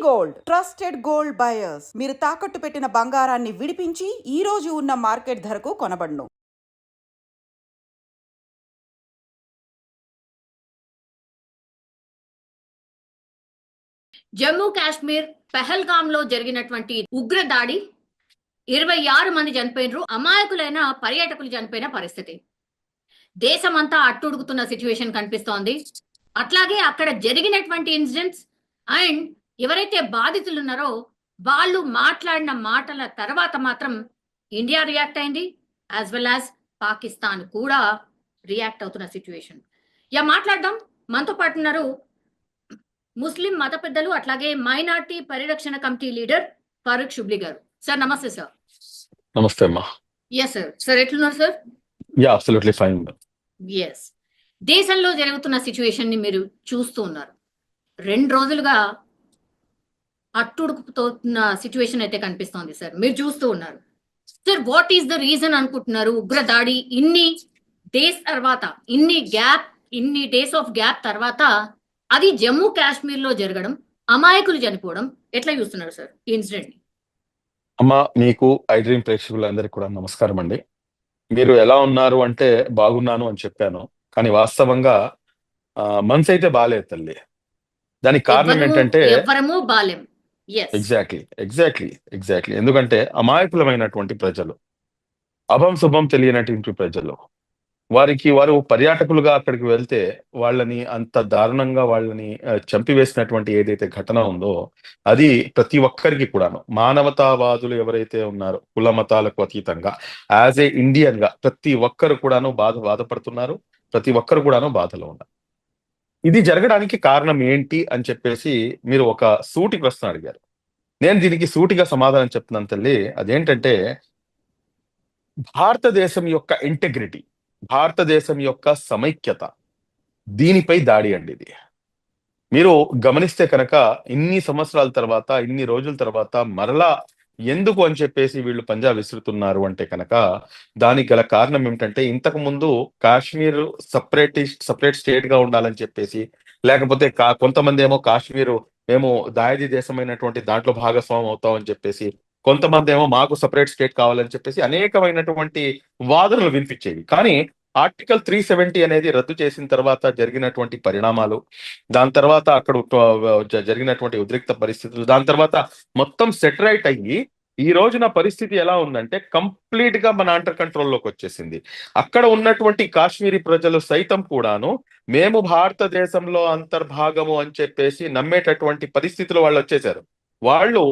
Gold trusted gold buyers. మీరు తాకట్టు పెట్టిన బంగారాన్ని విడిపించి ఈ రోజు ఉన్న మార్కెట్ ధరకు కొనబడును. జమ్మూ కాశ్మీర్ పెహల్గామ్ లో జరిగినటువంటి ఉగ్ర దాడి 26 మంది చనిపోయినరు. అమాయకులైన పర్యాటకులు చనిపోయిన పరిస్థితి. దేశమంతా అట్టుడుగుతున్న సిచ్యువేషన్ కనిపిస్తోంది. అట్లాగే అక్కడ జరిగినటువంటి ఇన్సిడెంట్స్ అండ్ ఎవరైతే బాధితులు ఉన్నారో వాళ్ళు మాట్లాడిన మాటల తర్వాత మాత్రం ఇండియా రియాక్ట్ అయింది, యాజ్ వెల్ యాజ్ పాకిస్తాన్ కూడా రియాక్ట్ అవుతున్న సిచ్యువేషన్. మాట్లాడదాం. మనతో పాటు ఉన్నారు ముస్లిం మత పెద్దలు అట్లాగే మైనార్టీ పరిరక్షణ కమిటీ లీడర్ ఫారూక్ షుబ్లీ గారు. సార్ నమస్తే. సార్ నమస్తే అమ్మా. Yes sir. సార్ ఎట్లున్నారు sir? Yeah absolutely fine. Yes. దేశంలో జరుగుతున్న సిచ్యువేషన్ ని మీరు చూస్తూ ఉన్నారు. 2 రోజులుగా అట్టుడుకుతున్న సిచ్యువేషన్ అయితే కనిపిస్తోంది సార్, మీరు చూస్తూ ఉన్నారు. Sir what is the reason అనుకుంటున్నారు? ఉగ్ర దాడి ఇన్ని డేస్ ఆఫ్ గ్యాప్ తర్వాత అది జమ్మూ కాశ్మీర్ లో జరగడం, అమాయకులు చనిపోవడం ఎట్లా చూస్తున్నారు సార్ ఈ ఇన్సిడెంట్ ని? అమ్మా, మీకు ఐ డ్రీమ్ ప్రేక్షకులందరికీ కూడా నమస్కారం అండి. మీరు ఎలా ఉన్నారు అంటే బాగున్నాను అని చెప్పాను, కానీ వాస్తవంగా మనసు అయితే బాగాలేదు తల్లి. దానికి కారణం ఏంటంటే ఎవరము బాలేం. ఎగ్జాక్ట్లీ ఎందుకంటే అమాయకులమైనటువంటి ప్రజలు, అభం శుభం తెలియనటువంటి ప్రజలు, వారు పర్యాటకులుగా అక్కడికి వెళ్తే వాళ్ళని అంత దారుణంగా వాళ్ళని చంపివేసినటువంటి ఏదైతే ఘటన ఉందో అది ప్రతి ఒక్కరికి కూడాను, మానవతావాదులు ఎవరైతే ఉన్నారో కుల మతాలకు అతీతంగా యాజ్ ఏ ఇండియన్ గా ప్రతి ఒక్కరు కూడాను బాధపడుతున్నారు. ప్రతి ఒక్కరు కూడాను బాధలో ఉన్నారు. ఇది జరగడానికి కారణం ఏంటి అని చెప్పేసి మీరు ఒక సూటి ప్రశ్న అడిగారు. నేను దీనికి సూటిగా సమాధానం చెప్తున్నాను తల్లి. అదేంటంటే భారతదేశం యొక్క ఇంటెగ్రిటీ, భారతదేశం యొక్క సమైక్యత, దీనిపై దాడి అండి ఇది. మీరు గమనిస్తే కనుక ఇన్ని సంవత్సరాల తర్వాత, ఇన్ని రోజుల తర్వాత మరలా ఎందుకు అని చెప్పేసి వీళ్ళు పంజా విసురుతున్నారు అంటే కనుక దానికి గల కారణం ఏమిటంటే, ఇంతకు ముందు కాశ్మీర్ సపరేట్ స్టేట్ గా ఉండాలని చెప్పేసి, లేకపోతే కొంతమంది ఏమో కాశ్మీరు మేము దాయాది దేశమైనటువంటి దాంట్లో భాగస్వామ్యం అవుతాం అని చెప్పేసి, కొంతమంది ఏమో మాకు సపరేట్ స్టేట్ కావాలని చెప్పేసి అనేకమైనటువంటి వాదనలు వినిపించేవి. కానీ ఆర్టికల్ 370 అనేది రద్దు చేసిన తర్వాత జరిగినటువంటి పరిణామాలు, దాని తర్వాత అక్కడ జరిగినటువంటి ఉద్రిక్త పరిస్థితులు, దాని తర్వాత మొత్తం సెటరైట్ అయ్యి ఈ రోజున పరిస్థితి ఎలా ఉందంటే కంప్లీట్ గా మన అండర్ కంట్రోల్లోకి వచ్చేసింది. అక్కడ ఉన్నటువంటి కాశ్మీరీ ప్రజలు సైతం కూడాను మేము భారతదేశంలో అంతర్భాగము అని చెప్పేసి నమ్మేటటువంటి పరిస్థితులు వాళ్ళు వచ్చేసారు. వాళ్ళు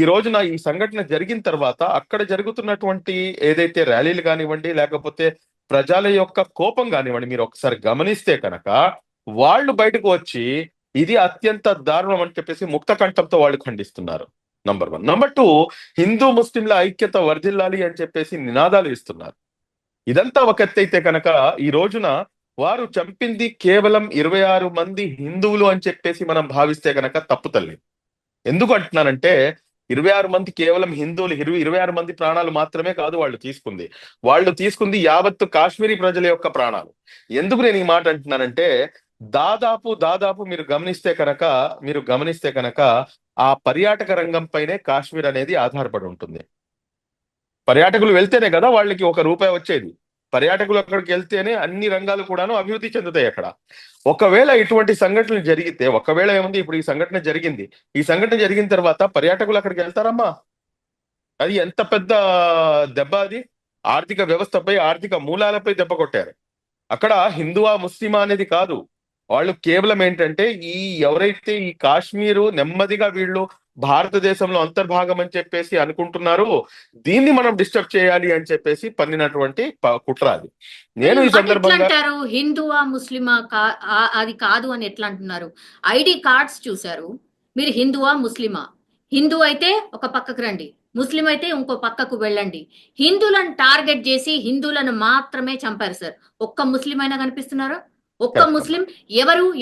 ఈ రోజున ఈ సంఘటన జరిగిన తర్వాత అక్కడ జరుగుతున్నటువంటి ఏదైతే ర్యాలీలు కానివ్వండి, లేకపోతే ప్రజల యొక్క కోపం కానివ్వండి, మీరు ఒకసారి గమనిస్తే కనుక వాళ్ళు బయటకు వచ్చి ఇది అత్యంత దారుణం అని చెప్పేసి ముక్త కంఠంతో వాళ్ళు ఖండిస్తున్నారు. నంబర్ 1. నంబర్ 2, హిందూ ముస్లింల ఐక్యత వర్ధిల్లాలి అని చెప్పేసి నినాదాలు ఇస్తున్నారు. ఇదంతా ఒక ఎత్తైతే కనుక ఈ రోజున వారు చంపింది కేవలం 26 మంది హిందువులు అని చెప్పేసి మనం భావిస్తే కనుక తప్పు తల్లి. ఎందుకు అంటున్నానంటే 26 మంది కేవలం హిందువులు, 26 మంది ప్రాణాలు మాత్రమే కాదు వాళ్ళు తీసుకుంది యావత్తు కాశ్మీరీ ప్రజల యొక్క ప్రాణాలు. ఎందుకు నేను ఈ మాట అంటున్నానంటే దాదాపు మీరు గమనిస్తే కనుక ఆ పర్యాటక రంగం పైనే కాశ్మీర్ అనేది ఆధారపడి ఉంటుంది. పర్యాటకులు వెళ్తేనే కదా వాళ్ళకి ₹1 వచ్చేది. పర్యాటకులు అక్కడికి వెళ్తేనే అన్ని రంగాలు కూడాను అభివృద్ధి చెందుతాయి అక్కడ. ఒకవేళ ఇటువంటి సంఘటనలు జరిగితే, ఒకవేళ ఏముంది, ఇప్పుడు ఈ సంఘటన జరిగిన తర్వాత పర్యాటకులు అక్కడికి వెళ్తారమ్మా? అది ఎంత పెద్ద దెబ్బ! అది ఆర్థిక వ్యవస్థపై, ఆర్థిక మూలాలపై దెబ్బ కొట్టారు. అక్కడ హిందువా ముస్లిమా అనేది కాదు, వాళ్ళు కేవలం ఏంటంటే ఎవరైతే ఈ కాశ్మీరు నెమ్మదిగా వీళ్ళు భారతదేశంలో అంతర్భాగం అని చెప్పేసి అనుకుంటున్నారు, దీన్ని మనం డిస్టర్బ్ చేయాలి అని చెప్పేసి పన్నినటువంటి కుట్ర అది. నేను ఈ సందర్భంగా హిందువా ముస్లిమా అది కాదు అని ఎట్లా అంటున్నారు? ఐడి కార్డ్స్ చూసారు మీరు, హిందువా ముస్లిమా? హిందూ అయితే ఒక పక్కకు రండి, ముస్లిం అయితే ఇంకో పక్కకు వెళ్ళండి. హిందువులను టార్గెట్ చేసి హిందువులను మాత్రమే చంపారు సార్. ఒక్క ముస్లిం అయినా కనిపిస్తున్నారు? ఒక్క ముస్లిం?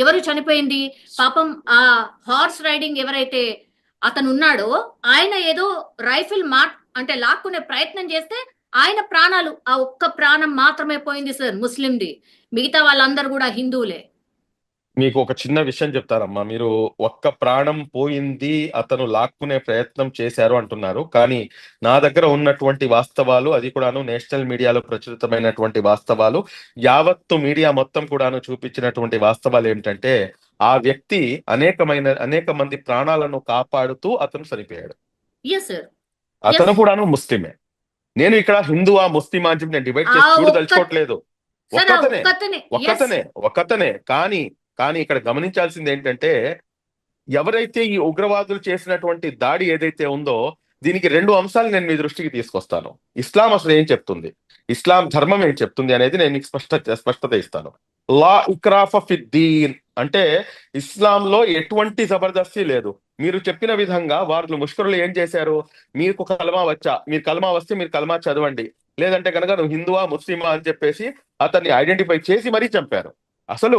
ఎవరు చనిపోయింది పాపం? ఆ హార్స్ రైడింగ్ ఎవరైతే అతను ఉన్నాడో ఆయన ఏదో రైఫిల్ అంటే లాక్కునే ప్రయత్నం చేస్తే ఆయన ప్రాణాలు, ఆ ఒక్క ప్రాణం మాత్రమే పోయింది సార్ ముస్లింది. మిగతా వాళ్ళందరూ కూడా హిందువులే. మీకు ఒక చిన్న విషయం చెప్తారమ్మా. మీరు ఒక్క ప్రాణం పోయింది, అతను లాక్కునే ప్రయత్నం చేశారు అంటున్నారు. కానీ నా దగ్గర ఉన్నటువంటి వాస్తవాలు, అది కూడాను నేషనల్ మీడియాలో ప్రచురితమైనటువంటి వాస్తవాలు, యావత్తు మీడియా మొత్తం కూడాను చూపించినటువంటి వాస్తవాలు ఏమిటంటే, ఆ వ్యక్తి అనేక మంది ప్రాణాలను కాపాడుతూ అతను చనిపోయాడు. ఎస్ సార్, అతను ఎస్. కూడాను ముస్లిమే. నేను ఇక్కడ హిందువా ముస్లిమా అని చెప్పి నేను డిబేట్ ఆ చేసి ఒక్క చూడదలుచుకోవట్లేదు. సార్ ఆ ఒక్కతనే ఒక్కతనే. ఎస్. ఒక్కతనే కానీ ఇక్కడ గమనించాల్సింది ఏంటంటే, ఎవరైతే ఈ ఉగ్రవాదులు చేసినటువంటి దాడి ఏదైతే ఉందో, దీనికి రెండు అంశాలు నేను మీ దృష్టికి తీసుకొస్తాను. ఇస్లాం అసలు ఏం చెప్తుంది, ఇస్లాం ధర్మం ఏం చెప్తుంది అనేది నేను మీకు స్పష్టత ఇస్తాను. లా ఇక్రాఫ ఫిద్దీన్ అంటే ఇస్లాంలో ఎటువంటి జబర్దస్తి లేదు. మీరు చెప్పిన విధంగా వాళ్ళు ముష్కరులు ఏం చేశారు, మీకు కలమా వచ్చా, మీరు కలమా వస్తే మీరు కలమా చదవండి, లేదంటే కనుక నువ్వు హిందువా ముస్లిమా అని చెప్పేసి అతన్ని ఐడెంటిఫై చేసి మరీ చంపారు. అసలు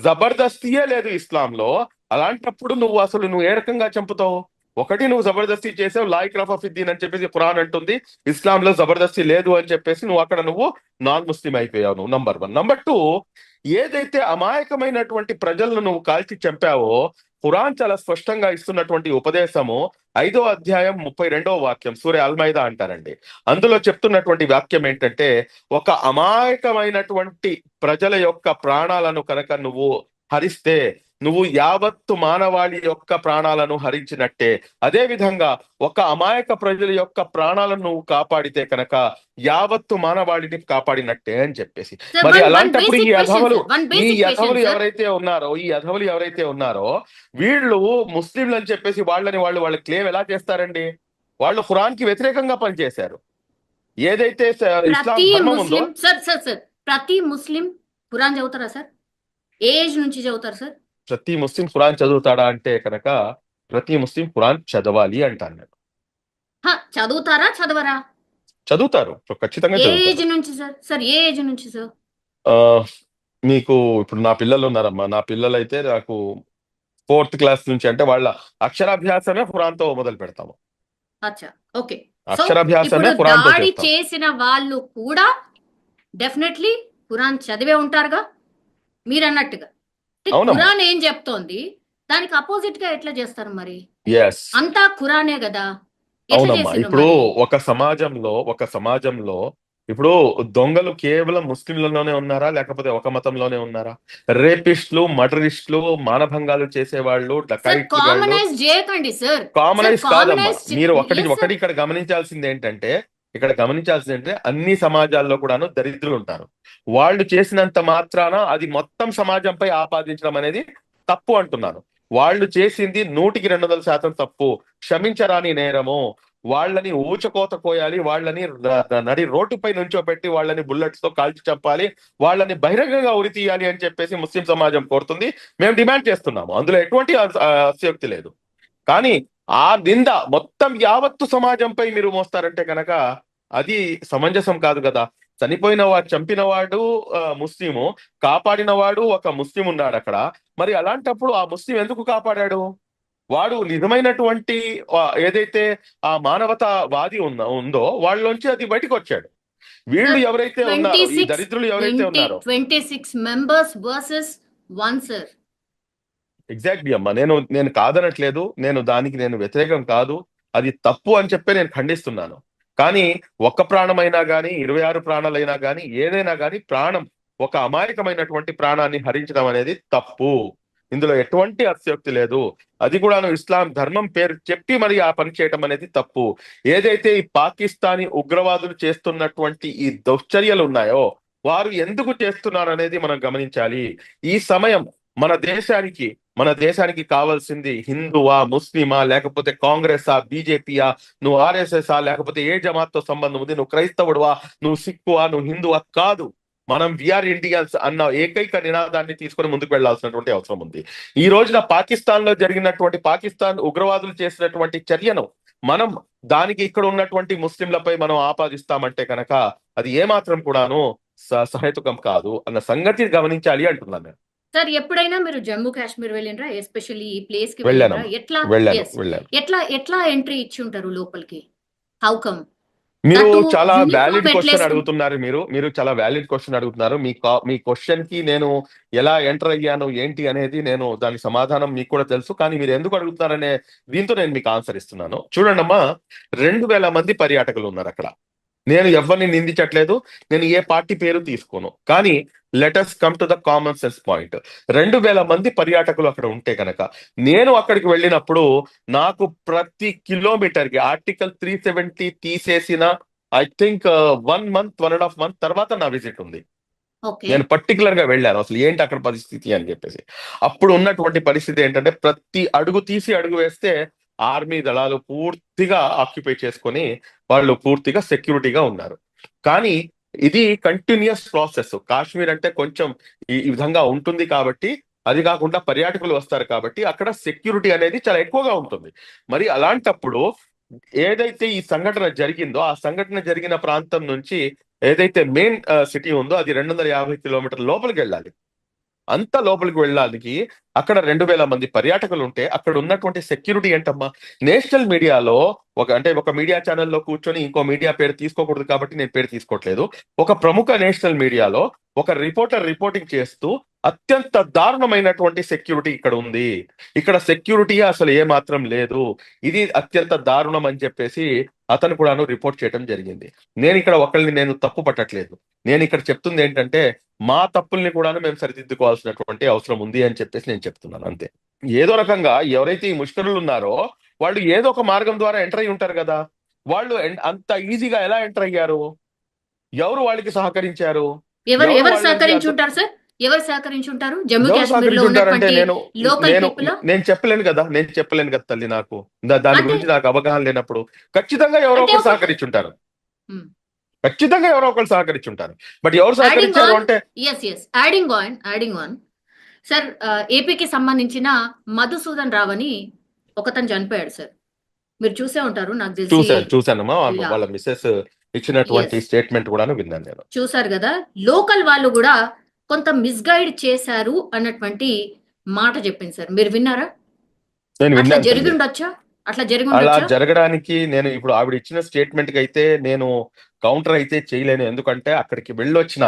జబర్దస్తియే లేదు ఇస్లాంలో. అలాంటప్పుడు నువ్వు ఏ రకంగా చంపుతావు? ఒకటి, నువ్వు జబర్దస్తి చేసావు, లా ఇక్రాఫ ఫిద్దీన్ అని చెప్పేసి ఖురాన్ అంటుంది, ఇస్లాంలో జబర్దస్తి లేదు అని చెప్పేసి నువ్వు నాన్ ముస్లిం అయిపోయావు. నువ్వు నంబర్ 1. నంబర్ 2, ఏదైతే అమాయకమైనటువంటి ప్రజలను నువ్వు కాల్చి చంపావో, ఖురాన్ చాలా స్పష్టంగా ఇస్తున్నటువంటి ఉపదేశము 5వ అధ్యాయం 32వ వాక్యం, సూరే అల్మైదా అంటారండి. అందులో చెప్తున్నటువంటి వాక్యం ఏంటంటే, ఒక అమాయకమైనటువంటి ప్రజల యొక్క ప్రాణాలను కనుక నువ్వు హరిస్తే నువ్వు యావత్తు మానవాళి యొక్క ప్రాణాలను హరించినట్టే. అదే విధంగా ఒక అమాయక ప్రజల యొక్క ప్రాణాలను నువ్వు కాపాడితే కనుక యావత్తు మానవాళిని కాపాడినట్టే అని చెప్పేసి. సార్ మరి వన్ అలాంటప్పుడు బేసిక్ క్వశ్చన్ సార్, వన్ ఈ బేసిక్ యధవులు క్వశ్చన్ సార్. ఎవరైతే ఉన్నారో వీళ్ళు ముస్లింలు అని చెప్పేసి వాళ్ళ క్లెయిమ్ ఎలా చేస్తారండి? వాళ్ళు ఖురాన్ కి వ్యతిరేకంగా పనిచేశారు. ఏదైతే ఇస్లాం ప్రతి ధర్మం ఉందో, ముస్లిం సార్ ప్రతి ముస్లిం ఖురాన్ చదువుతారా సార్? ఏ ఏజ్ నుంచి చదువుతారు సార్? ప్రతి ముస్లిం ఖురాన్ చదువుతాడా అంటే కనుక ప్రతి ముస్లిం ఖురాన్ చదవాలి అంటాను నేను. చదువుతారా చదవరా? చదువుతారు, ఖచ్చితంగా ఏ చదువుతారు. ఏజ్ నుంచి సార్? సార్ ఏ ఏజ్ నుంచి సార్? ఆ, మీకు ఇప్పుడు నా పిల్లలు ఉన్నారమ్మా. నా పిల్లలు అయితే నాకు 4th క్లాస్ నుంచి, అంటే వాళ్ళ అక్షరాభ్యాసమే ఖురాన్తో మొదలు పెడతాము. అచ్చా, ఓకే. సో అక్షరాభ్యాసమే ఇప్పుడు ఖురాన్తో దాడి చేస్తాం. చేసిన వాళ్ళు కూడా డెఫినెట్లీ ఖురాన్ చదివే ఉంటారుగా మీరు అన్నట్టుగా. అంటే అవునమ్మా. ఖురాన్ ఏం చెప్తోంది, దానికి అపోజిట్ గా ఎట్లా చేస్తారు మరి? ఎస్, అంతా ఖురానే కదా, ఎట్లా అవునమ్మా. చేసిండ్రు ఇప్పుడు మరి? ఒక సమాజంలో ఇప్పుడు దొంగలు కేవలం ముస్లింలలోనే ఉన్నారా, లేకపోతే ఒక మతంలోనే ఉన్నారా? రేపిస్టులు, మర్డరిస్టులు, మానభంగాలు చేసేవాళ్ళు, సార్ డకాయిట్లు గాళ్ళు కామనైజ్ చేయకండి సార్. కామనైజ్ సార్ కాదమ్మా. కామనైజ్ మీరు yes sir. ఇక్కడ గమనించాల్సింది ఏంటంటే, అన్ని సమాజాల్లో కూడాను దరిద్రులు ఉంటారు. వాళ్ళు చేసినంత మాత్రాన అది మొత్తం సమాజంపై ఆపాదించడం అనేది తప్పు అంటున్నాను. వాళ్ళు చేసింది 100% తప్పు, క్షమించరాని నేరము. వాళ్ళని ఊచకోత కోయాలి, వాళ్ళని నడి రోడ్డుపై నుంచోబెట్టి వాళ్ళని బుల్లెట్స్ తో కాల్చి చంపాలి, వాళ్ళని బహిరంగంగా ఉరి తీయాలి అని చెప్పేసి ముస్లిం సమాజం కోరుతుంది. మేము డిమాండ్ చేస్తున్నాము. అందులో ఎటువంటి అతిశయోక్తి లేదు. కానీ ఆ నింద మొత్తం యావత్తు సమాజంపై మీరు మోస్తారంటే కనుక అది సమంజసం కాదు కదా. చంపినవాడు ముస్లిము, కాపాడినవాడు ఒక ముస్లిం ఉన్నాడు అక్కడ. మరి అలాంటప్పుడు ఆ ముస్లిం ఎందుకు కాపాడాడు? వాడు నిజమైనటువంటి ఏదైతే ఆ మానవతావాది ఉందో వాళ్ళలోంచి అది బయటకు వచ్చాడు. వీళ్ళు ఎవరైతే ఉన్నారో, ఈ దరిద్రులు ఎవరైతే ఉన్నారో, 26 members versus 1 sir. ఎగ్జాక్ట్లీ అమ్మా. నేను కాదనట్లేదు, దానికి నేను వ్యతిరేకం కాదు, అది తప్పు అని చెప్పి నేను ఖండిస్తున్నాను. కానీ ఒక్క ప్రాణమైనా కానీ 26 ప్రాణాలైనా కానీ ఏదైనా కానీ ఒక అమాయకమైనటువంటి ప్రాణాన్ని హరించడం అనేది తప్పు. ఇందులో ఎటువంటి అతిశయోక్తి లేదు. అది కూడా ఇస్లాం ధర్మం పేరు చెప్పి మరి ఆ పని చేయడం అనేది తప్పు. ఏదైతే ఈ పాకిస్తానీ ఉగ్రవాదులు చేస్తున్నటువంటి ఈ దుశ్చర్యలు ఉన్నాయో వారు ఎందుకు చేస్తున్నారు అనేది మనం గమనించాలి. ఈ సమయం మన దేశానికి కావాల్సింది హిందువా, ముస్లిమా, లేకపోతే కాంగ్రెసా, బీజేపీయా, నువ్వు ఆర్ఎస్ఎస్ లేకపోతే ఏ జమాత్తో సంబంధం ఉంది, నువ్వు క్రైస్తవుడువా, నువ్వు సిక్కువా, నువ్వు హిందువా కాదు. మనం విఆర్ ఇండియన్స్ అన్న ఏకైక నినాదాన్ని తీసుకొని ముందుకు వెళ్లాల్సినటువంటి అవసరం ఉంది. ఈ రోజున పాకిస్తాన్ ఉగ్రవాదులు చేసినటువంటి చర్యను మనం దానికి ఇక్కడ ఉన్నటువంటి ముస్లింలపై మనం ఆపాదిస్తామంటే కనుక అది ఏమాత్రం కూడాను సహేతుకం కాదు అన్న సంగతి గమనించాలి అంటున్నాను నేను. సార్ ఎప్పుడైనా మీరు జమ్మూ కాశ్మీర్ వెళ్ళినరా? ఎస్పెషల్లీ ఈ ప్లేస్ కి వెళ్ళాను. ఎట్లా వెళ్ళాను. ఎట్లా ఎంట్రీ ఇచ్చి ఉంటారు లోపలికి? How come? మీరు దట్టు చాలా వ్యాలిడ్ యూనిఫామ్ క్వశ్చన్ ఎట్లేసుకుంటారు? అడుగుతున్నారు. మీరు చాలా వ్యాలిడ్ క్వశ్చన్ అడుగుతున్నారు. మీ క్వశ్చన్ కి నేను ఎలా ఎంటర్ అయ్యాను ఏంటి అనేది నేను దాని సమాధానం మీకు కూడా తెలుసు. కానీ మీరు ఎందుకు అడుగుతున్నారనే దీంతో నేను మీకు ఆన్సర్ ఇస్తున్నాను. చూడండమ్మా, 2000 మంది పర్యాటకులు ఉన్నారు అక్కడ. నేను ఎవరిని నిందించట్లేదు. నేను ఏ పార్టీ పేరు తీసుకోను. కానీ let's come to the common sense point. 2000 మంది పర్యాటకులు అక్కడ ఉంటే కనుక నేను అక్కడికి వెళ్ళినప్పుడు నాకు ప్రతి కిలోమీటర్ కి ఆర్టికల్ 370 తీసేసిన ఐ థింక్ 1.5 మంత్ తర్వాత నా విజిట్ ఉంది. ఓకే. నేను పర్టికులర్ గా వెళ్ళాను అసలు ఏంటి అక్కడ పరిస్థితి అని చెప్పేసి. అప్పుడు ఉన్నటువంటి పరిస్థితి ఏంటంటే ప్రతి అడుగు తీసి అడుగు వేస్తే ఆర్మీ దళాలు పూర్తిగా ఆక్యుపై చేసుకొని వాళ్ళు పూర్తిగా సెక్యూరిటీగా ఉన్నారు. కానీ ఇది కంటిన్యూస్ ప్రాసెస్. కాశ్మీర్ అంటే కొంచెం ఈ విధంగా ఉంటుంది కాబట్టి, అది కాకుండా పర్యాటకులు వస్తారు కాబట్టి అక్కడ సెక్యూరిటీ అనేది చాలా ఎక్కువగా ఉంటుంది. మరి అలాంటప్పుడు ఏదైతే ఈ సంఘటన జరిగిందో ఆ సంఘటన జరిగిన ప్రాంతం నుంచి ఏదైతే మెయిన్ సిటీ ఉందో అది 250 కిలోమీటర్ల లోపలికి వెళ్ళాలి. అంత లోపలికి వెళ్ళడానికి అక్కడ 2000 మంది పర్యాటకులు ఉంటే అక్కడ ఉన్నటువంటి సెక్యూరిటీ ఏంటమ్మా? నేషనల్ మీడియాలో ఒక మీడియా ఛానల్లో కూర్చొని ఇంకో మీడియా పేరు తీసుకోకూడదు కాబట్టి నేను పేరు తీసుకోవట్లేదు. ఒక ప్రముఖ నేషనల్ మీడియాలో ఒక రిపోర్టర్ రిపోర్టింగ్ చేస్తూ అత్యంత దారుణమైనటువంటి సెక్యూరిటీ ఇక్కడ ఉంది, ఇక్కడ సెక్యూరిటీ అసలు ఏ మాత్రం లేదు, ఇది అత్యంత దారుణం అని చెప్పేసి అతను కూడాను రిపోర్ట్ చేయడం జరిగింది. నేను ఇక్కడ ఒకళ్ళని నేను తప్పు పట్టట్లేదు. నేను ఇక్కడ చెప్తుంది ఏంటంటే మా తప్పుల్ని కూడా మేము సరిదిద్దుకోవాల్సినటువంటి అవసరం ఉంది అని చెప్పేసి నేను చెప్తున్నాను అంతే. ఏదో రకంగా ఎవరైతే ఈ ముష్కరులు ఉన్నారో వాళ్ళు ఏదో ఒక మార్గం ద్వారా ఎంటర్ అయి ఉంటారు కదా. వాళ్ళు అంత ఈజీగా ఎలా ఎంటర్ అయ్యారు? ఎవరు వాళ్ళకి సహకరించారు? ఎవరు ఎవరు ఎవరు వాళ్ళకి సహకరించుంటారు సార్? ఎవరు సహకరించుంటారు? జమ్మూ ఎవరు కాశ్మీర్ లో సహకరించుంటారంటే ఉన్నటువంటి లోకల్ నేను పీపుల్ నేను చెప్పలేను కదా. తల్లి, నాకు దాని అంటే గురించి నాకు అవగాహన లేనప్పుడు ఖచ్చితంగా ఎవరో అంటే ఒకరు ఒక సహకరించుంటారు. ఖచ్చితంగా ఎవరో ఒకరు సహకరించుంటారు. బట్ ఎవరు యాడింగ్ సహకరించారు ఆన్ అంటే యాడింగ్ ఆన్ సార్, ఏపీకి సంబంధించిన మధుసూదన్ రావు అని ఒకతను చనిపోయాడు సార్. మీరు చూసే ఉంటారు నాకు తెలిసి. చూశానమ్మా. యా, వాళ్ళ మిస్సెస్ ఇచ్చినటువంటి ఎస్, స్టేట్మెంట్ కూడా విన్నాను నేను. చూసారు కదా. లోకల్ వాళ్ళు కూడా కొంత మిస్గైడ్ చేశారు అన్నటువంటి మాట చెప్పింది సార్. మీరు విన్నారా? నేను అట్లా విన్నాను జరిగి తల్లి. ఉండొచ్చా? అట్లా జరిగి అలా ఉండొచ్చా? జరగడానికి నేను ఇప్పుడు ఆవిడ ఇచ్చిన స్టేట్మెంట్ కి అయితే నేను కౌంటర్ అయితే చేయలేను. ఎందుకంటే అక్కడికి వెళ్ళొచ్చిన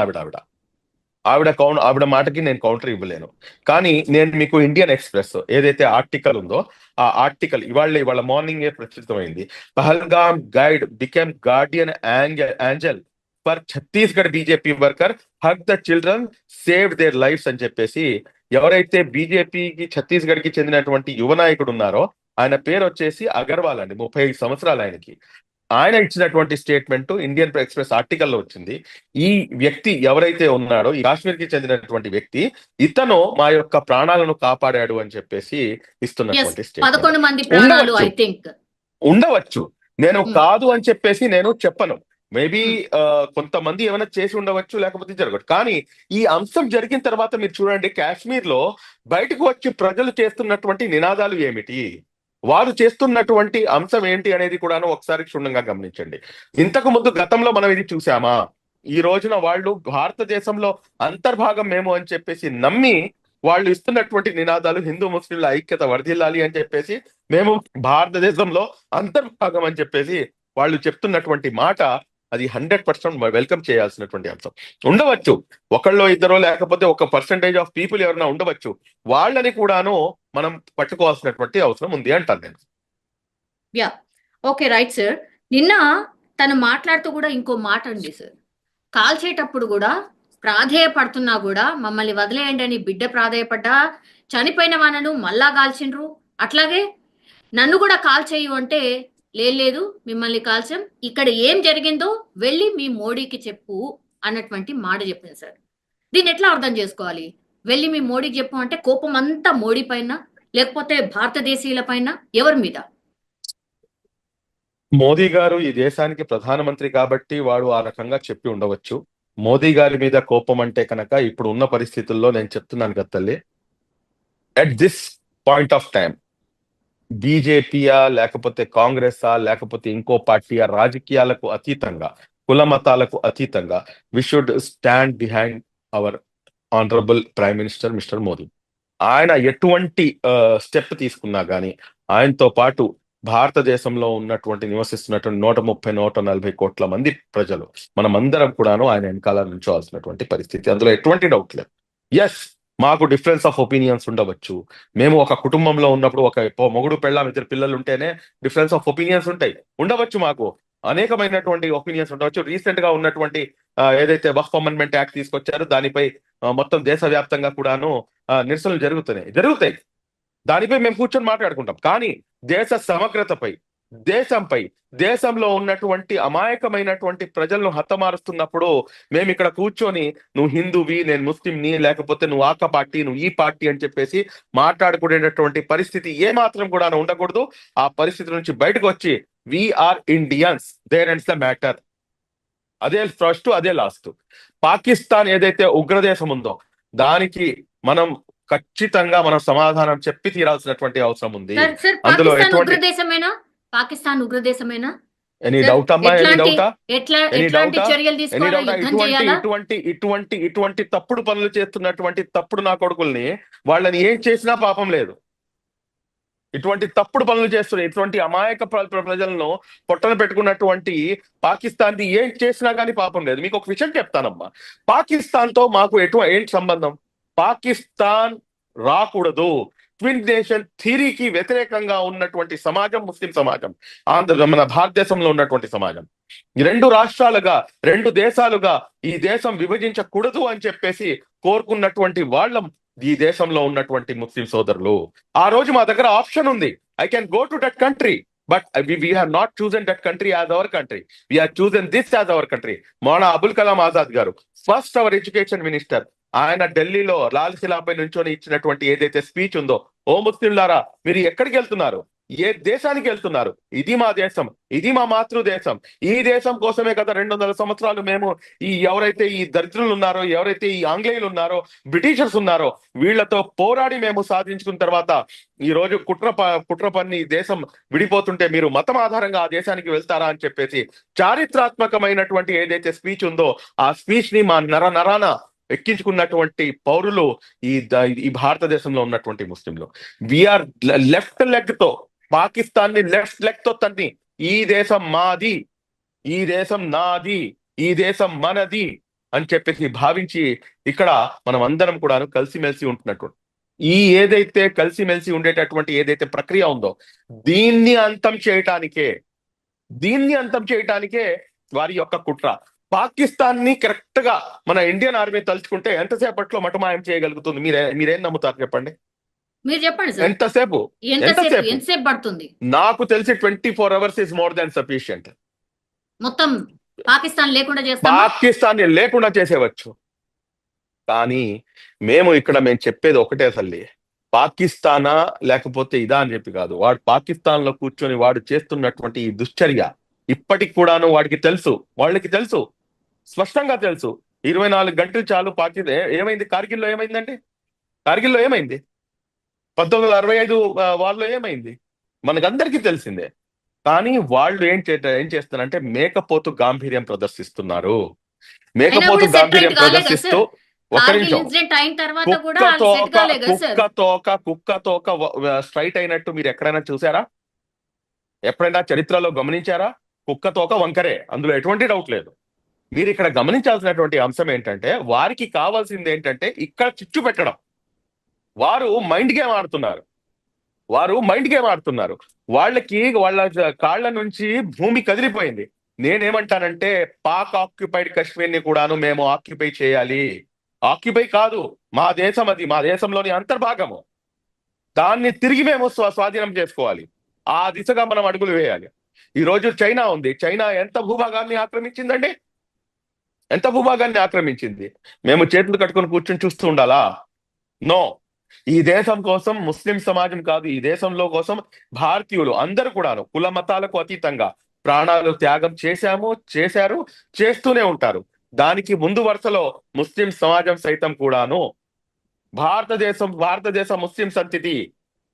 ఆవిడ మాటకి నేను కౌంటర్ ఇవ్వలేను. కానీ నేను మీకు ఇండియన్ ఎక్స్ప్రెస్ ఏదైతే ఆర్టికల్ ఉందో ఆ ఆర్టికల్ ఇవాళ మార్నింగే ప్రచురితమైంది. Pahalgam guide became guardian angel for Chhattisgarh BJP worker, hug the children, save their lives అని చెప్పేసి ఎవరైతే బీజేపీకి ఛత్తీస్గఢ్ కి చెందినటువంటి యువ నాయకుడు ఉన్నారో ఆయన పేరు వచ్చేసి అగర్వాల్ అండి. 35 సంవత్సరాలు ఆయనకి. ఆయన ఇచ్చినటువంటి స్టేట్మెంట్ ఇండియన్ ఎక్స్ప్రెస్ ఆర్టికల్లో వచ్చింది. ఈ వ్యక్తి ఎవరైతే ఉన్నాడో ఈ కాశ్మీర్ కి చెందినటువంటి వ్యక్తి, ఇతను మా యొక్క ప్రాణాలను కాపాడాడు అని చెప్పేసి ఇస్తున్నటువంటి స్టేట్మెంట్. 11 మంది ప్రాణాలు ఐ థింక్ ఉండవచ్చు. నేను కాదు అని చెప్పేసి నేను చెప్పను. మేబీ కొంతమంది ఏమైనా చేసి ఉండవచ్చు, లేకపోతే జరగవచ్చు. కానీ ఈ అంశం జరిగిన తర్వాత మీరు చూడండి, కాశ్మీర్ లో బయటకు వచ్చి ప్రజలు చేస్తున్నటువంటి నినాదాలు ఏమిటి, వారు చేస్తున్నటువంటి అంశం ఏంటి అనేది కూడాను ఒకసారి క్షుణ్ణంగా గమనించండి. ఇంతకు ముందు గతంలో మనం ఇది చూసామా? ఈ రోజున వాళ్ళు భారతదేశంలో అంతర్భాగం మేము అని చెప్పేసి నమ్మి వాళ్ళు ఇస్తున్నటువంటి నినాదాలు హిందూ ముస్లింల ఐక్యత వర్ధిల్లాలి అని చెప్పేసి, మేము భారతదేశంలో అంతర్భాగం అని చెప్పేసి వాళ్ళు చెప్తున్నటువంటి మాట అది 100% వెల్కమ్ చేయాల్సినటువంటి అంశం. ఉండవచ్చు ఒకళ్ళో ఇద్దరో లేకపోతే ఒక పర్సంటేజ్ ఆఫ్ పీపుల్ ఎవరైనా ఉండవచ్చు, వాళ్ళని కూడాను మనం పట్టుకోవాల్సినటువంటి అవసరం ఉంది అంటాను నేను. Yeah, okay, right sir. నిన్న తను మాట్లాడుతూ కూడా ఇంకో మాట అండి సార్. కాల్చేటప్పుడు కూడా ప్రాధేయపడుతున్నా కూడా మమ్మల్ని వదిలేయండి అని బిడ్డ ప్రాధేయపడ్డా, చనిపోయిన వాళ్ళను మళ్ళా కాల్చిండ్రు. అట్లాగే నన్ను కూడా కాల్ చేయు అంటే లేదు మిమ్మల్ని కాల్చాం, ఇక్కడ ఏం జరిగిందో వెళ్ళి మీ మోడీకి చెప్పు అన్నటువంటి మాట చెప్పింది సార్. దీన్ని ఎట్లా అర్థం చేసుకోవాలి? వెళ్ళి మీ మోడీకి చెప్పు అంటే కోపం అంతా మోడీ పైన, లేకపోతే భారతదేశీయుల పైన, ఎవరి మీద? మోదీ గారు ఈ దేశానికి ప్రధానమంత్రి కాబట్టి వాడు ఆ రకంగా చెప్పి ఉండవచ్చు. మోదీ గారి మీద కోపం అంటే కనుక ఇప్పుడు ఉన్న పరిస్థితుల్లో నేను చెప్తున్నాను కదా తల్లి, at this point of time బీజేపీయా లేకపోతే కాంగ్రెసా లేకపోతే ఇంకో పార్టీయా, రాజకీయాలకు అతీతంగా, కుల మతాలకు అతీతంగా we should stand behind our honourable prime minister mister Modi. ఆయన ఎటువంటి స్టెప్ తీసుకున్నా కానీ ఆయనతో పాటు భారతదేశంలో నివసిస్తున్నటువంటి 130-140 కోట్ల మంది ప్రజలు మనమందరం కూడాను ఆయన వెనకాల నిల్చోవాల్సినటువంటి పరిస్థితి, అందులో ఎటువంటి డౌట్ లేదు. ఎస్, మాకు డిఫరెన్స్ ఆఫ్ ఒపీనియన్స్ ఉండవచ్చు. మేము ఒక కుటుంబంలో ఉన్నప్పుడు ఒక మొగుడు పెళ్ళాం ఇద్దరు పిల్లలు ఉంటేనే డిఫరెన్స్ ఆఫ్ ఒపీనియన్స్ ఉండవచ్చు. మాకు అనేకమైనటువంటి ఒపీనియన్స్ ఉండవచ్చు. రీసెంట్ గా ఉన్నటువంటి ఏదైతే వక్ఫ్ అమెండ్మెంట్ యాక్ట్ తీసుకొచ్చారో దానిపై మొత్తం దేశవ్యాప్తంగా కూడాను నిరసనలు జరుగుతాయి. దానిపై మేము కూర్చొని మాట్లాడుకుంటాం. కానీ దేశ సమగ్రతపై, దేశంలో ఉన్నటువంటి అమాయకమైనటువంటి ప్రజలను హతమారుస్తున్నప్పుడు మేము ఇక్కడ కూర్చొని నువ్వు హిందూవి, నేను ముస్లింని, లేకపోతే నువ్వు ఆక పార్టీ, నువ్వు ఈ పార్టీ అని చెప్పేసి మాట్లాడుకునేటటువంటి పరిస్థితి ఏ మాత్రం కూడా ఉండకూడదు. ఆ పరిస్థితి నుంచి బయటకు వచ్చి we are Indians, there ends the matter. అదే ఫస్ట్, అదే లాస్ట్. పాకిస్తాన్ ఏదైతే ఉగ్రదేశం ఉందో దానికి మనం ఖచ్చితంగా మనం సమాధానం చెప్పి తీరాల్సినటువంటి అవసరం ఉంది. అందులో పాకిస్తాన్ ఉగ్రదేశమేనా? ఎనీ డౌట్ అమ్మా? ఎనీ డౌటా? ఎట్లాంటి చర్యలు తీసుకోవాలా? యుద్ధం చేయాలా? ఇటువంటి తప్పుడు పనులు చేస్తున్నటువంటి తప్పుడు నా కొడుకుల్ని వాళ్ళని ఏం చేసినా పాపం లేదు. ఇటువంటి తప్పుడు పనులు చేస్తున్న ఇటువంటి అమాయక ప్రజలను పొట్టన పెట్టుకున్నటువంటి పాకిస్తాన్ ఏం చేసినా కానీ పాపం లేదు. మీకు ఒక విషయం చెప్తానమ్మా, పాకిస్తాన్ తో మాకు ఏంటి సంబంధం? పాకిస్తాన్ రాకూడదు. ట్విన్ నేషన్ థియరీకి వ్యతిరేకంగా ఉన్నటువంటి సమాజం ముస్లిం సమాజం, మన భారతదేశంలో ఉన్నటువంటి సమాజం. 2 రాష్ట్రాలుగా, 2 దేశాలుగా ఈ దేశం విభజించకూడదు అని చెప్పేసి కోరుకున్నటువంటి వాళ్ళం ఈ దేశంలో ఉన్నటువంటి ముస్లిం సోదరులు. ఆ రోజు మా దగ్గర ఆప్షన్ ఉంది, I can go to that country, but we have not chosen that country as our country. We have chosen this as our country. Maulana Abul Kalam Azad గారు, ఫస్ట్ అవర్ ఎడ్యుకేషన్ మినిస్టర్, ఆయన ఢిల్లీలో లాల్ ఖిలాపై నుంచొని ఇచ్చినటువంటి ఏదైతే స్పీచ్ ఉందో, ఓ ముస్లింలారా మీరు ఎక్కడికి వెళ్తున్నారు, ఏ దేశానికి వెళ్తున్నారు? ఇది మా దేశం, ఇది మా మాతృదేశం. ఈ దేశం కోసమే కదా 200 సంవత్సరాలు మేము ఎవరైతే ఈ దరిద్రులు ఉన్నారో, ఎవరైతే ఈ ఆంగ్లేయులు ఉన్నారో, బ్రిటిషర్స్ ఉన్నారో, వీళ్లతో పోరాడి మేము సాధించుకున్న తర్వాత ఈ రోజు కుట్ర పన్ని దేశం విడిపోతుంటే మీరు మతం ఆధారంగా ఆ దేశానికి వెళ్తారా అని చెప్పేసి చారిత్రాత్మకమైనటువంటి ఏదైతే స్పీచ్ ఉందో ఆ స్పీచ్ ని మా నరాన ఎక్కించుకున్నటువంటి పౌరులు ఈ భారతదేశంలో ఉన్నటువంటి ముస్లింలు. వీఆర్ లెఫ్ట్ లెగ్ తో పాకిస్తాన్ ని లెఫ్ట్ లెగ్ తో తన్ని ఈ దేశం మాది, ఈ దేశం నాది, ఈ దేశం మనది అని చెప్పేసి భావించి ఇక్కడ మనం అందరం కూడా కలిసిమెలిసి ఉంటున్నట్టు ఏదైతే కలిసిమెలిసి ఉండేటటువంటి ఏదైతే ప్రక్రియ ఉందో దీన్ని అంతం చేయటానికే వారి యొక్క కుట్ర. పాకిస్తాన్ ని కరెక్ట్ గా మన ఇండియన్ ఆర్మీ తలుచుకుంటే ఎంతసేపట్లో మటమాయం చేయగలుగుతుంది? మీరేం నమ్ముతారు చెప్పండి? మీరు చెప్పండి. ఎంతసేపు పడుతుంది? నాకు తెలిసి 24 hours is more than sufficient. మొత్తం పాకిస్తాన్ లేకుండా చేసేవచ్చు. కానీ మేము చెప్పేది ఒకటే తల్లి, పాకిస్తానా లేకపోతే ఇదా అని చెప్పి కాదు. వాడు పాకిస్తాన్ లో కూర్చొని వాడు చేస్తున్నటువంటి ఈ దుశ్చర్య ఇప్పటికి కూడాను వాళ్ళకి తెలుసు, స్పష్టంగా తెలుసు. 24 గంటలు చాలు. ఏమైంది కార్గిల్లో? ఏమైందండి కార్గిల్లో? ఏమైంది 1965 వాళ్ళలో ఏమైంది? మనకందరికీ తెలిసిందే. కానీ వాళ్ళు ఏం చేస్తారంటే మేకపోతు గాంభీర్యం ప్రదర్శిస్తున్నారు. మేకపోతు గాంభీర్యం ప్రదర్శిస్తూ ఒక్క నిమిషం, కుక్క తోక స్ట్రైట్ అయినట్టు మీరు ఎక్కడైనా చూసారా? ఎప్పుడైనా చరిత్రలో గమనించారా? కుక్క తోక వంకరే, అందులో ఎటువంటి డౌట్ లేదు. మీరు ఇక్కడ గమనించాల్సినటువంటి అంశం ఏంటంటే వారికి కావాల్సింది ఏంటంటే ఇక్కడ చిచ్చు పెట్టడం. వారు మైండ్ గేమ్ ఆడుతున్నారు. వాళ్ళ కాళ్ల నుంచి భూమి కదిలిపోయింది. నేనేమంటానంటే పాక్ ఆక్యుపైడ్ కాశ్మీర్ ని కూడాను మేము ఆక్యుపై చేయాలి. ఆక్యుపై కాదు, మా దేశం, అది మా దేశంలోని అంతర్భాగము. దాన్ని తిరిగి మేము స్వాధీనం చేసుకోవాలి. ఆ దిశగా మనం అడుగులు వేయాలి. ఈ రోజు చైనా ఉంది. చైనా ఎంత భూభాగాన్ని ఆక్రమించింది? మేము చేతులు కట్టుకొని కూర్చొని చూస్తూ ఉండాలా? నో. ఈ దేశం కోసం ముస్లిం సమాజం కాదు, ఈ దేశంలో కోసం భారతీయులు అందరూ కూడాను కుల మతాలకు అతీతంగా ప్రాణాలు త్యాగం చేశారు, చేస్తూనే ఉంటారు. దానికి ముందు వరుసలో ముస్లిం సమాజం సైతం కూడాను. భారతదేశ ముస్లిం సంతతి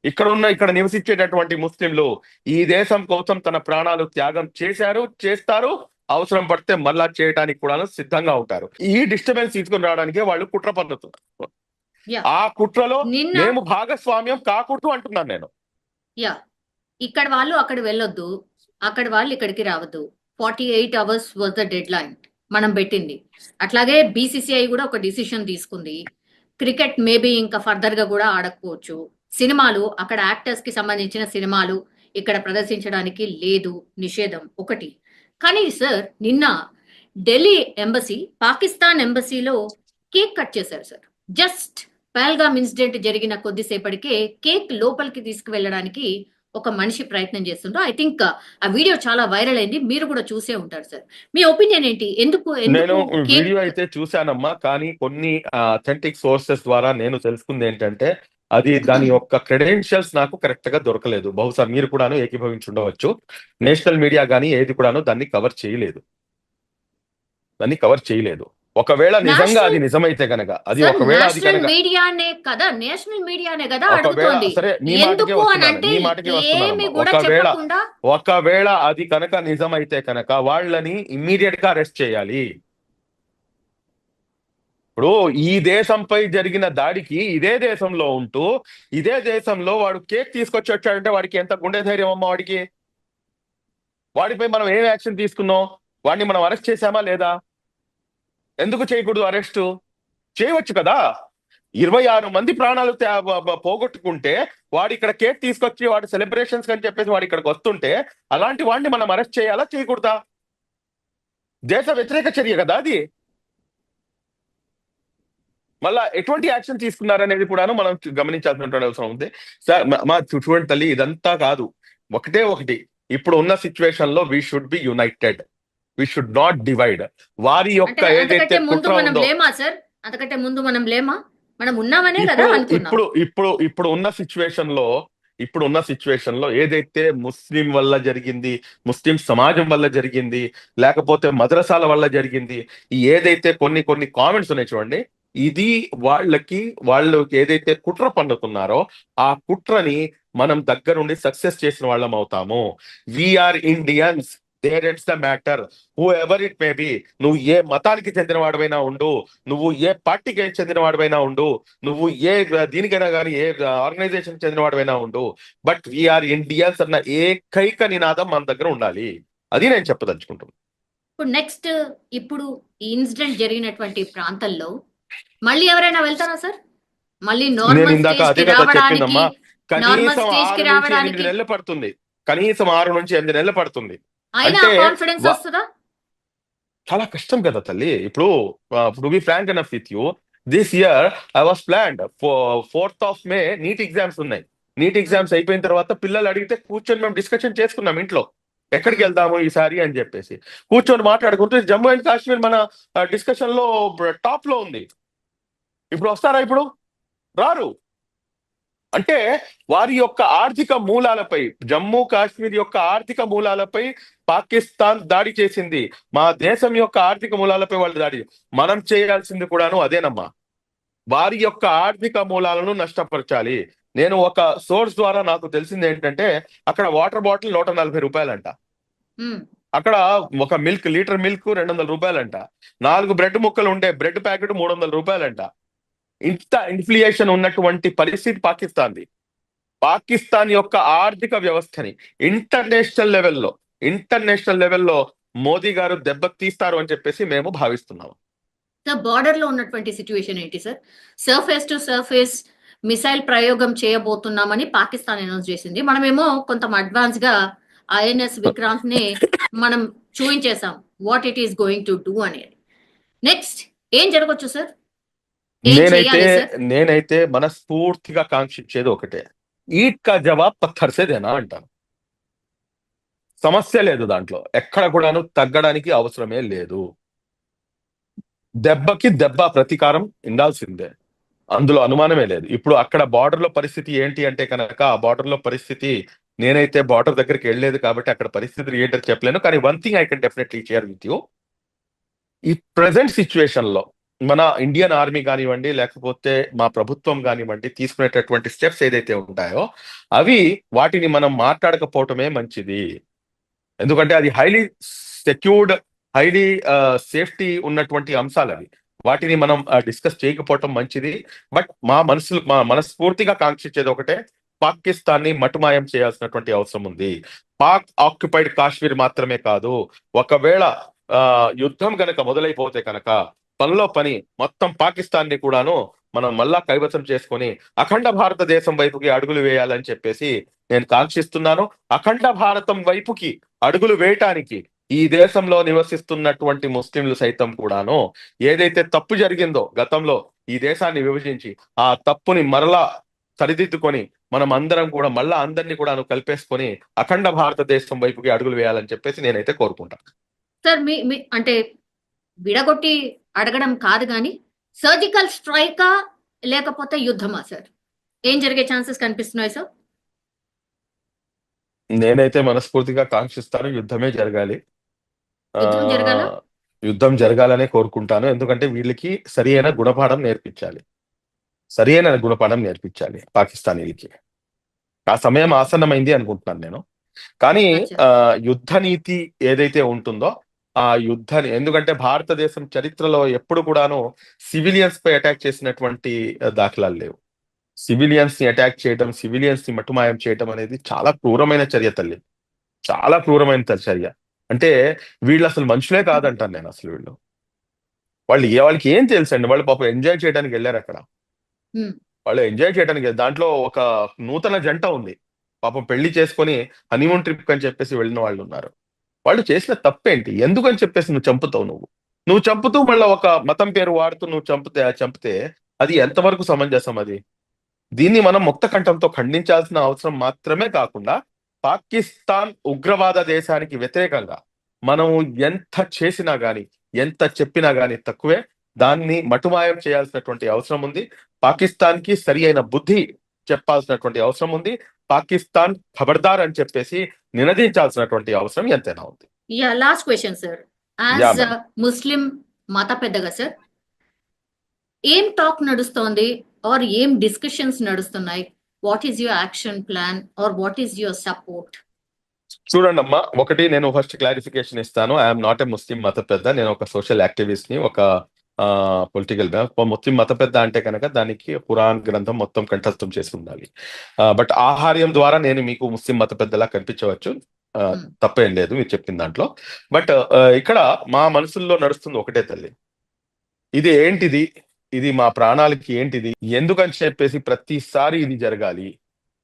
ఇక్కడ నివసించేటటువంటి ముస్లింలు ఈ దేశం కోసం తన ప్రాణాలు త్యాగం చేస్తారు, అవసరం పడితే మళ్ళా చేయడానికి కూడా సిద్ధంగా ఉంటారు. ఈ డిస్టర్బెన్స్ తీసుకుని రావడానికే వాళ్ళు కుట్ర పన్నుతున్నారు. ఆ కుట్రలో మేము భాగస్వామ్యం కాకూడదు అంటున్నాను నేను. ఇక్కడ వాళ్ళు అక్కడ వెళ్ళొద్దు, అక్కడ వాళ్ళు ఇక్కడికి రావద్దు. 48 hours was the dead line మనం పెట్టింది. అట్లాగే బీసీసీఐ కూడా ఒక డిసిషన్ తీసుకుంది. క్రికెట్ మేబీ ఇంకా ఫర్దర్ గా కూడా ఆడకపోవచ్చు. సినిమాలు అక్కడ యాక్టర్స్ కి సంబంధించిన సినిమాలు ఇక్కడ ప్రదర్శించడానికి లేదు, నిషేధం ఒకటి. కానీ సార్ నిన్న ఢిల్లీ ఎంబసీ, పాకిస్తాన్ ఎంబసీలో కేక్ కట్ చేశారు సార్. జస్ట్ పహల్గామ్ ఇన్సిడెంట్ జరిగిన కొద్దిసేపటికే కేక్ లోపలికి తీసుకువెళ్ళడానికి ఒక మనిషి ప్రయత్నం చేస్తుండ్రు. ఐ థింక్ ఆ వీడియో చాలా వైరల్ అయింది, మీరు కూడా చూసే ఉంటారు సార్. మీ ఒపీనియన్ ఏంటి? ఎందుకు నేను కేక్? వీడియో అయితే చూశానమ్మా, కానీ కొన్ని అథెంటిక్ సోర్సెస్ ద్వారా నేను తెలుసుకుంది ఏంటంటే అది దాని యొక్క క్రెడెన్షియల్స్ నాకు కరెక్ట్ గా దొరకలేదు. బహుశా మీరు కూడాను ఏకీభవించి ఉండవచ్చు. నేషనల్ మీడియా కానీ ఏది కూడాను దాన్ని కవర్ చేయలేదు. ఒకవేళ నిజంగా అది నిజమైతే గనక, అది సార్ ఒకవేళ అది నేషనల్ కనుక మీడియానే కదా ఒకవేళ అడుగుతోంది. సరే మీ మాటకే ఎందుకు అని వస్తున్నాను, అంటే మీ మాటకే ఏమి వస్తున్నానమ్మా. కూడా చెప్పకుండా ఒకవేళ అది కనుక నిజమైతే కనుక వాళ్ళని ఇమ్మీడియట్ గా అరెస్ట్ చేయాలి. ఇప్పుడు ఈ దేశంపై జరిగిన దాడికి ఇదే దేశంలో ఉంటూ ఇదే దేశంలో వాడు కేక్ తీసుకొచ్చి వచ్చాడంటే వాడికి ఎంత గుండె ధైర్యం అమ్మా వాడికి. వాడిపై మనం ఏం యాక్షన్ తీసుకున్నాం? వాడిని మనం అరెస్ట్ చేశామా లేదా? ఎందుకు చేయకూడదు అరెస్టు? చేయవచ్చు కదా. 26 మంది ప్రాణాలు పోగొట్టుకుంటే వాడు ఇక్కడ కేక్ తీసుకొచ్చి వాడి సెలబ్రేషన్స్ అని చెప్పేసి వాడు ఇక్కడికి వస్తుంటే అలాంటి వాడిని మనం అరెస్ట్ చేయాలా, చేయకూడదా? దేశ వ్యతిరేక చర్య కదా అది. మళ్ళా ఎటువంటి యాక్షన్ తీసుకున్నారనేది కూడాను మనం గమనించాల్సిన అవసరం ఉంది. సార్ మా చూడండి తల్లి, ఇదంతా కాదు, ఒకటి ఇప్పుడు ఉన్న సిచ్యువేషన్ లో we should be United, we should not divide. వారి యొక్క అంటే ఏదైతే అంతకంటే ముందు కుట్ర మనం ఉందో, లేమా సార్? అంతకంటే ముందు మనం లేమా? మనం ఉన్నామనే కదా అనుకున్నాం. ఇప్పుడు ఉన్న సిచ్యువేషన్ లో ఏదైతే ముస్లిం వల్ల జరిగింది, ముస్లిం సమాజం వల్ల జరిగింది, లేకపోతే మద్రసాల వల్ల జరిగింది, ఈ ఏదైతే కొన్ని కామెంట్స్ ఉన్నాయి చూడండి, ఇది వాళ్ళు ఏదైతే కుట్ర పన్నుతున్నారో ఆ కుట్రని మనం దగ్గరుండి సక్సెస్ చేసిన వాళ్ళం అవుతాము. We are Indians, there ends the matter, whoever it may be. నువ్వు ఏ మతానికి చెందిన వాడివైనా ఉండు, నువ్వు ఏ పార్టీకి చెందిన వాడివైనా ఉండు, నువ్వు ఏ దీనికైనా కానీ ఏ ఆర్గనైజేషన్ చెందిన వాడివైనా ఉండు, బట్ వీఆర్ ఇండియన్స్ అన్న ఏకైక నినాదం మన దగ్గర ఉండాలి. అది నేను చెప్పదలుచుకుంటున్నాను. ఇప్పుడు నెక్స్ట్, ఇప్పుడు ఈ ఇన్సిడెంట్ జరిగినటువంటి ప్రాంతంలో మళ్ళీ ఎవరైనా వెళ్తారా సార్? మళ్ళీ నేను నార్మల్ ఇందాక స్టేజ్ అదే కి కదా రావడానికి, చెప్పిందమ్మా, నార్మల్ కనీసం స్టేజ్ 6 కి నుంచి 8 రావడానికి నెలలు పడుతుంది. కనీసం 6 నుంచి 8 నెలలు పడుతుంది. అయినా అంటే కాన్ఫిడెన్స్ వస్తుందా? చాలా కష్టం కదా తల్లి. ఇప్పుడు to be frank enough with you, this year I was planned 4th of May NEET exams ఉన్నాయి. నీట్ ఎగ్జామ్స్ అయిపోయిన తర్వాత పిల్లలు అడిగితే కూర్చొని మేము డిస్కషన్ చేసుకున్నాం ఇంట్లో, ఎక్కడికి వెళ్దాము ఈసారి అని చెప్పేసి కూర్చొని మాట్లాడుకుంటూ జమ్మూ అండ్ కాశ్మీర్ మన డిస్కషన్ లో టాప్ లో ఉంది. ఇప్పుడు వస్తారా? ఇప్పుడు రారు. అంటే వారి యొక్క ఆర్థిక మూలాలపై, జమ్మూ కాశ్మీర్ యొక్క ఆర్థిక మూలాలపై పాకిస్తాన్ దాడి చేసింది. మా దేశం యొక్క ఆర్థిక మూలాలపై వాళ్ళు దాడి, మనం చేయాల్సింది కూడాను అదేనమ్మా. వారి యొక్క ఆర్థిక మూలాలను నష్టపరచాలి. నేను ఒక సోర్స్ ద్వారా నాకు తెలిసింది ఏంటంటే అక్కడ వాటర్ బాటిల్ 140 రూపాయలంట, అక్కడ ఒక లీటర్ మిల్క్ 200 రూపాయలంట, 4 బ్రెడ్ ముక్కలు ఉండే బ్రెడ్ ప్యాకెట్ 300 రూపాయలంట. ఇంత ఇన్ఫ్లేషన్ ఉన్నటువంటి పరిస్థితి పాకిస్తాన్ది. పాకిస్తాన్ యొక్క ఆర్థిక వ్యవస్థని ఇంటర్నేషనల్ లెవెల్లో మోదీ గారు దెబ్బతీస్తారు అని చెప్పేసి మేము భావిస్తున్నాము. సార్ బార్డర్ లో ఉన్నటువంటి సిచ్యువేషన్ ఏంటి sir? Surface to surface missile ప్రయోగం చేయబోతున్నామని పాకిస్తాన్ అనౌన్స్ చేసింది. మనమేమో కొంత అడ్వాన్స్ గా ఐఎన్ఎస్ విక్రాంత్ ని మనం చూపించేసాం what it is going to do అనేది. నెక్స్ట్ ఏం జరగచ్చు సార్? నేనైతే మనస్ఫూర్తిగా కాంక్షించేది ఒకటే, ఈట్ కా జవాబ్ పత్తర్ సే దేనా అంటాను. సమస్య లేదు దాంట్లో, ఎక్కడ కూడాను తగ్గడానికి అవసరమే లేదు. దెబ్బకి దెబ్బ ప్రతీకారం ఉండాల్సిందే, అందులో అనుమానమే లేదు. ఇప్పుడు అక్కడ బార్డర్ లో పరిస్థితి ఏంటి అంటే కనుక, ఆ బార్డర్ లో పరిస్థితి, నేనైతే బార్డర్ దగ్గరికి వెళ్ళలేదు కాబట్టి అక్కడ పరిస్థితులు ఏంటని చెప్పలేను. కానీ one thing I can definitely share with you, ఈ ప్రెసెంట్ సిచ్యువేషన్ లో మన ఇండియన్ ఆర్మీ కానివ్వండి, లేకపోతే మా ప్రభుత్వం కానివ్వండి, తీసుకునేటటువంటి స్టెప్స్ ఏదైతే ఉంటాయో అవి వాటిని మనం మాట్లాడకపోవటమే మంచిది. ఎందుకంటే అది హైలీ సెక్యూర్డ్, హైలీ సేఫ్టీ ఉన్నటువంటి అంశాలు అవి. వాటిని మనం డిస్కస్ చేయకపోవటం మంచిది. బట్ మా మనస్ఫూర్తిగా కాంక్షించేది ఒకటే, పాకిస్తాన్ని మటుమాయం చేయాల్సినటువంటి అవసరం ఉంది. పాక్ ఆక్యుపైడ్ కాశ్మీర్ మాత్రమే కాదు, ఒకవేళ యుద్ధం గనక మొదలైపోతే కనుక పనిలో పని మొత్తం పాకిస్తాన్ని కూడాను మనం మళ్ళా కైవసం చేసుకొని అఖండ భారతదేశం వైపుకి అడుగులు వేయాలని చెప్పేసి నేను కాంక్షిస్తున్నాను. అఖండ భారతం వైపుకి అడుగులు వేయటానికి ఈ దేశంలో నివసిస్తున్నటువంటి ముస్లింలు సైతం కూడాను ఏదైతే తప్పు జరిగిందో గతంలో ఈ దేశాన్ని విభజించి ఆ తప్పుని మరలా సరిదిద్దుకొని మనం అందరం కూడా మళ్ళా అందరినీ కూడా కలిపేసుకొని అఖండ భారతదేశం వైపుకి అడుగులు వేయాలని చెప్పేసి నేనైతే కోరుకుంటాను. సార్ అంటే విడగొట్టి అడగడం కాదు కానీ సర్జికల్ స్ట్రైకా లేకపోతే యుద్ధమా సార్? ఏం జరిగే ఛాన్సెస్ కనిపిస్తున్నాయి సార్? నేనైతే మనస్ఫూర్తిగా కాంక్షిస్తాను యుద్ధమే జరగాలి. యుద్ధం జరగాల? యుద్ధం జరగాలనే కోరుకుంటాను. ఎందుకంటే వీళ్ళకి సరి అయిన గుణపాఠం నేర్పించాలి, సరి అయిన గుణపాఠం నేర్పించాలి పాకిస్తానీలకి. ఆ సమయం ఆసన్నమైంది అనుకుంటున్నాను నేను. కానీ యుద్ధ నీతి ఏదైతే ఉంటుందో ఆ యుద్ధాన్ని, ఎందుకంటే భారతదేశం చరిత్రలో ఎప్పుడు కూడాను సివిలియన్స్ పై అటాక్ చేసినటువంటి దాఖలాలు లేవు. సివిలియన్స్ ని అటాక్ చేయడం, సివిలియన్స్ ని మటుమాయం చేయడం అనేది చాలా క్రూరమైన చర్య తల్లి, చాలా క్రూరమైన చర్య. అంటే వీళ్ళు అసలు మనుషులే కాదంటాను నేను. అసలు వాళ్ళకి ఏం తెలుసండి? వాళ్ళు పాపం ఎంజాయ్ చేయడానికి వెళ్ళారు అక్కడ. వాళ్ళు ఎంజాయ్ చేయడానికి, దాంట్లో ఒక నూతన జంట ఉంది పాపం, పెళ్లి చేసుకొని హనీమూన్ ట్రిప్ అని చెప్పేసి వెళ్ళిన వాళ్ళు ఉన్నారు. వాళ్ళు చేసిన తప్పేంటి? ఎందుకని చెప్పేసి నువ్వు చంపుతావు? నువ్వు చంపుతూ మళ్ళీ ఒక మతం పేరు వాడుతూ నువ్వు చంపితే అది ఎంతవరకు సమంజసం? అది దీన్ని మనం ముక్త కంఠంతో ఖండించాల్సిన అవసరం మాత్రమే కాకుండా పాకిస్తాన్ ఉగ్రవాద దేశానికి వ్యతిరేకంగా మనం ఎంత చేసినా గాని, ఎంత చెప్పినా గాని తక్కువే. దాన్ని మటుమాయం చేయాల్సినటువంటి అవసరం ఉంది. పాకిస్తాన్ కి సరి అయిన బుద్ధి చెప్పాల్సినటువంటి అవసరం ఉంది. పాకిస్తాన్ ఖబర్దార్ అని చెప్పేసి నినదించాల్సినటువంటి అవసరం ఎంతైనా ఉంది. లాస్ట్ క్వశ్చన్ సార్, యాజ్ ముస్లిం మత పెద్దగా సార్, ఏం టాక్ నడుస్తోంది ఆర్ ఏం డిస్కషన్స్ నడుస్తున్నాయి? What is your action plan or what is your support? చూడండి అమ్మా, ఒకటి నేను ఫస్ట్ క్లారిఫికేషన్ ఇస్తాను. ఐఎమ్ నాట్ ఏ ముస్లిం మత పెద్ద. నేను ఒక సోషల్ యాక్టివిస్ట్ ని, ఒక పొలిటికల్ ముస్లిం మత పెద్ద అంటే కనుక దానికి ఖురాన్ గ్రంథం మొత్తం కంఠస్థం చేసి ఉండాలి. బట్ ఆహార్యం ద్వారా నేను మీకు ముస్లిం మత పెద్దలా కనిపించవచ్చు, తప్పేం లేదు మీరు చెప్పిన దాంట్లో. బట్ ఇక్కడ మా మనసుల్లో నడుస్తుంది ఒకటే తల్లి, ఇది ఏంటిది, ఇది మా ప్రాణాలకి ఏంటిది, ఎందుకని చెప్పేసి ప్రతిసారి ఇది జరగాలి.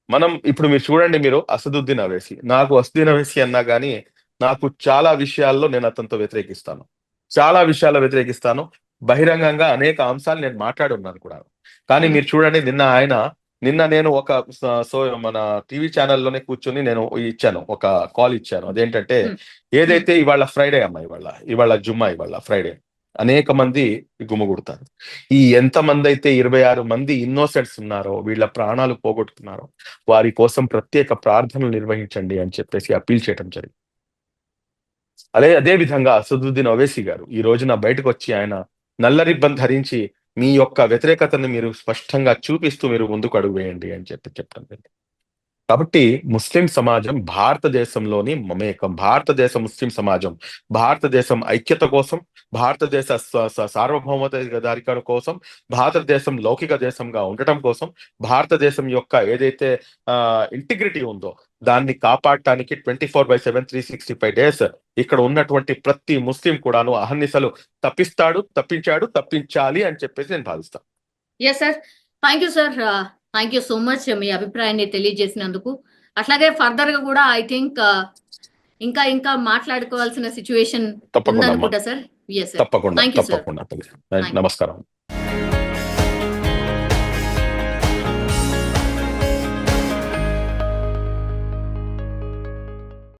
మనం ఇప్పుడు మీరు చూడండి, మీరు అసదుద్దీన్ అవేసి, నాకు అసదుద్దీన్ అవేసి అన్నా కానీ నాకు చాలా విషయాల్లో నేను అతనితో వ్యతిరేకిస్తాను, చాలా విషయాల్లో వ్యతిరేకిస్తాను. బహిరంగంగా అనేక అంశాలు నేను మాట్లాడి ఉన్నాను కూడా. కానీ మీరు చూడండి, నిన్న నేను ఒక మన టీవీ ఛానల్లోనే కూర్చొని నేను ఇచ్చాను, ఒక కాల్ ఇచ్చాను. అదేంటంటే, ఏదైతే ఇవాళ ఫ్రైడే అమ్మా, ఇవాళ జుమ్మా, ఇవాళ ఫ్రైడే, అనేక మంది గుమ్మగుడతారు. ఈ ఎంతమంది అయితే 26 మంది ఇన్నోసెంట్స్ ఉన్నారో, వీళ్ళ ప్రాణాలు పోగొట్టుకున్నారో, వారి కోసం ప్రత్యేక ప్రార్థనలు నిర్వహించండి అని చెప్పేసి అప్పీల్ చేయడం జరిగింది. అదే విధంగా అసదుద్దీన్ ఓవైసీ గారు ఈ రోజున బయటకు వచ్చి ఆయన నల్ల రిబ్బన్ ధరించి మీ యొక్క వ్యతిరేకతను మీరు స్పష్టంగా చూపిస్తూ మీరు ముందుకు అడుగు వేయండి అని చెప్పడం జరిగింది. కాబట్టి ముస్లిం సమాజం భారతదేశంలోని మమేకం, భారతదేశ ముస్లిం సమాజం భారతదేశం ఐక్యత కోసం, భారతదేశ సార్వభౌమతాధికారం కోసం, భారతదేశం లౌకిక దేశంగా ఉండటం కోసం, భారతదేశం యొక్క ఏదైతే ఇంటిగ్రిటీ ఉందో దాన్ని కాపాడటానికి 24/7 365 days ఇక్కడ ఉన్నటువంటి ప్రతి ముస్లిం కూడాను అహర్నిశలు తప్పించాలి అని చెప్పేసి నేను భావిస్తాను. Yes sir, thank you sir, thank you so much మీ అభిప్రాయాన్ని తెలియజేసినందుకు. అట్లాగే ఫర్దర్ గా కూడా ఐ థింక్ ఇంకా మాట్లాడుకోవాల్సిన సిచ్యువేషన్ ఉందనుకుంటా సార్. తప్పకుండా. నమస్కారం.